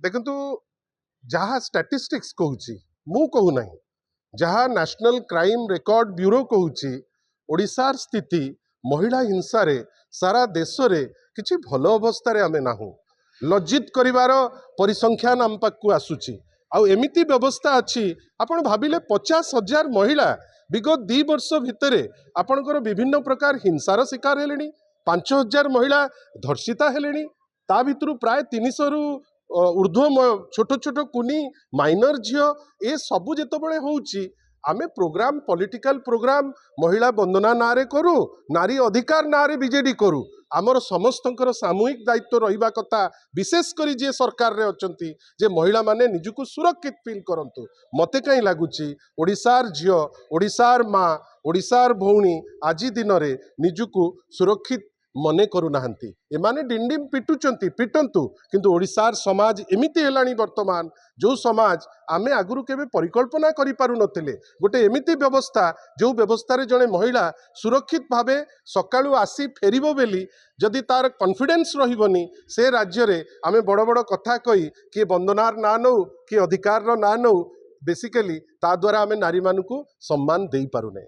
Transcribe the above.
देखंतु जहाँ स्टैटिस्टिक्स कहूँ मु कहूना जहाँ नेशनल क्राइम रिकॉर्ड ब्यूरो कहूँ ओडिशार स्थिति महिला हिंसा रे सारा देश रे किछि भल अवस्था आमे नाहु लज्जित करिवार परिसंख्यान आम पाखु आसुची आउ एमिति व्यवस्था अच्छी आपण भाविले 50,000 महिला विगत 2 वर्ष भितर आपणकर विभिन्न प्रकार हिंसार शिकार हेलेनी 5,000 महिला धर्षिता हेलेनी ता भितरु प्राय 300 रु ऊर्ध्व छोट छोट कुनी माइनर झियो ए सबु जेतबेले होउची आमे प्रोग्राम पॉलिटिकल प्रोग्राम महिला वंदना नारे करू नारी अधिकार नारे बीजेडी करू आमर समस्तंकर सामूहिक दायित्व रहिबा कथा विशेष करी जे सरकार रे अचंती जे महिला माने निजुको सुरक्षित फील करंतु मते कहीं लागुची ओडिसार झियो ओडिसार माँ ओडिसार भौणी आजी दिन रे निजुको सुरक्षित मने करू नाहंती एमाने डिंडिम पिटुचंती पिटंतु किंतु ओडिसार समाज एमिति हेलानी वर्तमान जो समाज आमे आगुरु केबे परिकल्पना करि पारु नथिले गोटे एमिति व्यवस्था जो व्यवस्था रे जणे महिला सुरक्षित भावे सकाळु आसी फेरिबो बेली जदि तार कॉन्फिडेंस रहिबनी से राज्य रे आमे बड़ बड़ कथा कहि कि वंदनार ना नौ कि अधिकार ना नौ बेसिकली ता द्वारा आमे नारी मानकु सम्मान देई पारुने।